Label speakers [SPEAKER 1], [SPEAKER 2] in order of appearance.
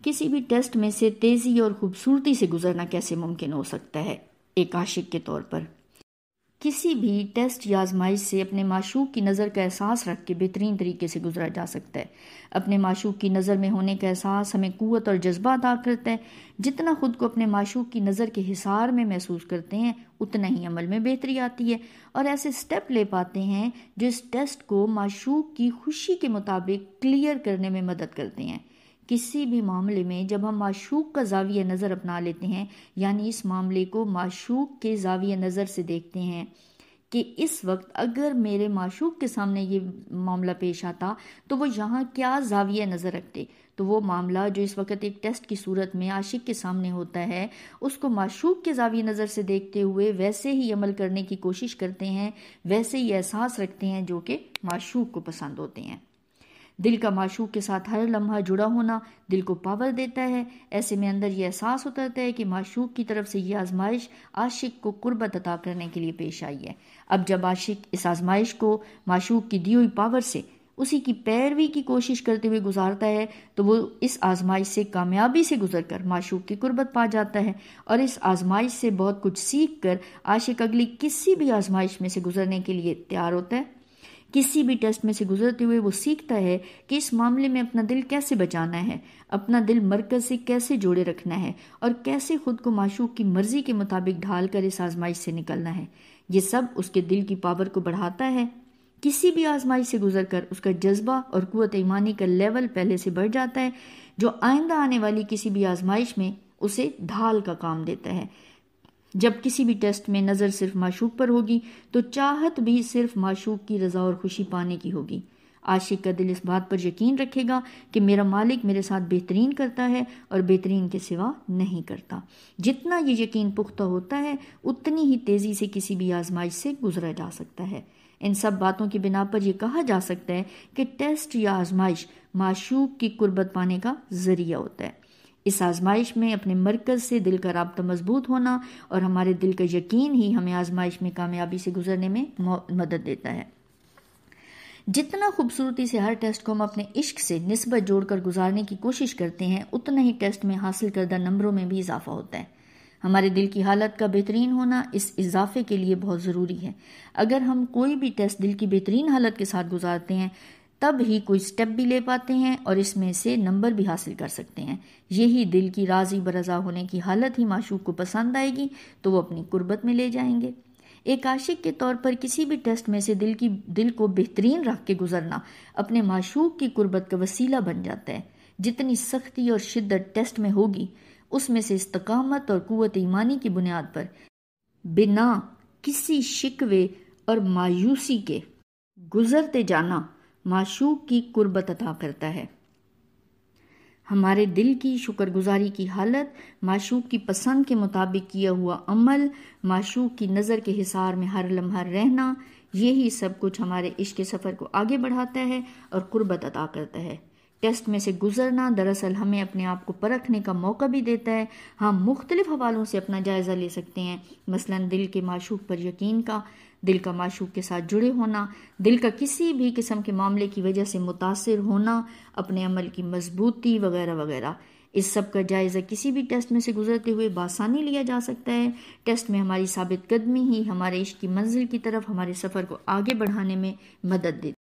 [SPEAKER 1] کسی بھی ٹیسٹ میں سے تیزی اور خوبصورتی سے گزرنا کیسے ممکن ہو سکتا ہے؟ ایک عاشق کے طور پر کسی بھی ٹیسٹ یا آزمائش سے اپنے معشوق کی نظر کا احساس رکھ کے بہترین طریقے سے گزرا جا سکتا ہے۔ اپنے معشوق کی نظر میں ہونے کا احساس ہمیں قوت اور جذبہ عطا کرتا ہے۔ جتنا خود کو اپنے معشوق کی نظر کے حصار میں محسوس کرتے ہیں اتنا ہی عمل میں بہتری آتی ہے اور ایسے سٹیپ لے پاتے ہیں جو اس ٹیسٹ کو معشوق کی خوشی کے مطابق کلیئر کرنے میں مدد کرتے ہیں۔ کسی بھی معاملے میں جب ہم معشوق کا زاویہ نظر اپنا لیتے ہیں، یعنی اس معاملے کو معشوق کے زاویہ نظر سے دیکھتے ہیں کہ اس وقت اگر میرے معشوق کے سامنے یہ معاملہ پیش آتا تو وہ یہاں کیا زاویہ نظر رکھتے، تو وہ معاملہ جو اس وقت ایک ٹیسٹ کی صورت میں عاشق کے سامنے ہوتا ہے اس کو معشوق کے زاویہ نظر سے دیکھتے ہوئے ویسے ہی عمل کرنے کی کوشش کرتے ہیں، ویسے ہی احساس رکھتے ہیں جو کہ معشوق کو پسند ہوتے ہیں۔ دل کا معشوق کے ساتھ ہر لمحہ جڑا ہونا دل کو پاور دیتا ہے۔ ایسے میں اندر یہ احساس ہوتا ہے کہ معشوق کی طرف سے یہ آزمائش عاشق کو قربت عطا کرنے کے لیے پیش آئی ہے۔ اب جب عاشق اس آزمائش کو معشوق کی دی ہوئی پاور سے اسی کی پیروی کی کوشش کرتے ہوئے گزارتا ہے تو وہ اس آزمائش سے کامیابی سے گزر کر معشوق کی قربت پا جاتا ہے، اور اس آزمائش سے بہت کچھ سیکھ کر عاشق اگلی کسی بھی آزمائش میں سے گزرنے کے لیے تیار ہوتا ہے۔ کسی بھی ٹیسٹ میں سے گزرتے ہوئے وہ سیکھتا ہے کہ اس معاملے میں اپنا دل کیسے بچانا ہے، اپنا دل مرکز سے کیسے جوڑے رکھنا ہے اور کیسے خود کو معشوق کی مرضی کے مطابق ڈھال کر اس آزمائش سے نکلنا ہے۔ یہ سب اس کے دل کی پاور کو بڑھاتا ہے۔ کسی بھی آزمائش سے گزر کر اس کا جذبہ اور قوت ایمانی کا لیول پہلے سے بڑھ جاتا ہے، جو آئندہ آنے والی کسی بھی آزمائش میں اسے ڈھال کا کام دیتا ہے۔ جب کسی بھی ٹیسٹ میں نظر صرف معشوق پر ہوگی تو چاہت بھی صرف معشوق کی رضا اور خوشی پانے کی ہوگی۔ عاشق کا دل اس بات پر یقین رکھے گا کہ میرا مالک میرے ساتھ بہترین کرتا ہے اور بہترین کے سوا نہیں کرتا۔ جتنا یہ یقین پختہ ہوتا ہے اتنی ہی تیزی سے کسی بھی آزمائش سے گزرا جا سکتا ہے۔ ان سب باتوں کی بنا پر یہ کہا جا سکتا ہے کہ ٹیسٹ یا آزمائش معشوق کی قربت پانے کا ذریعہ ہوتا ہے۔ اس آزمائش میں اپنے مرکز سے دل کا رابطہ مضبوط ہونا اور ہمارے دل کا یقین ہی ہمیں آزمائش میں کامیابی سے گزرنے میں مدد دیتا ہے۔ جتنا خوبصورتی سے ہر ٹیسٹ کو ہم اپنے عشق سے نسبت جوڑ کر گزارنے کی کوشش کرتے ہیں اتنا ہی ٹیسٹ میں حاصل کردہ نمبروں میں بھی اضافہ ہوتا ہے۔ ہمارے دل کی حالت کا بہترین ہونا اس اضافے کے لیے بہت ضروری ہے۔ اگر ہم کوئی بھی ٹیسٹ دل کی بہترین حالت کے ساتھ گزارتے ہیں تب ہی کوئی سٹیپ بھی لے پاتے ہیں اور اس میں سے نمبر بھی حاصل کر سکتے ہیں۔ یہی دل کی راضی برضا ہونے کی حالت ہی معشوق کو پسند آئے گی تو وہ اپنی قربت میں لے جائیں گے۔ ایک عاشق کے طور پر کسی بھی ٹیسٹ میں سے دل کو بہترین رکھ کے گزرنا اپنے معشوق کی قربت کا وسیلہ بن جاتا ہے۔ جتنی سختی اور شدت ٹیسٹ میں ہوگی اس میں سے استقامت اور قوت ایمانی کی بنیاد پر بنا کسی شکوے اور مایوسی کے گزرتے جانا معشوق کی قربت عطا کرتا ہے۔ ہمارے دل کی شکر گزاری کی حالت، معشوق کی پسند کے مطابق کیا ہوا عمل، معشوق کی نظر کے حصار میں ہر لمحہ رہنا، یہی سب کچھ ہمارے عشق کے سفر کو آگے بڑھاتا ہے اور قربت عطا کرتا ہے۔ ٹیسٹ میں سے گزرنا دراصل ہمیں اپنے آپ کو پرکھنے کا موقع بھی دیتا ہے۔ ہم مختلف حوالوں سے اپنا جائزہ لے سکتے ہیں، مثلا دل کے معشوق پر یقین کا، دل کا معشوق کے ساتھ جڑے ہونا، دل کا کسی بھی قسم کے معاملے کی وجہ سے متاثر ہونا، اپنے عمل کی مضبوطی وغیرہ وغیرہ۔ اس سب کا جائزہ کسی بھی ٹیسٹ میں سے گزرتے ہوئے بآسانی لیا جا سکتا ہے۔ ٹیسٹ میں ہماری ثابت قدمی ہی ہمارے عشق کی منزل کی طرف ہمارے سفر کو آگے بڑھانے میں مدد دیتی ہے۔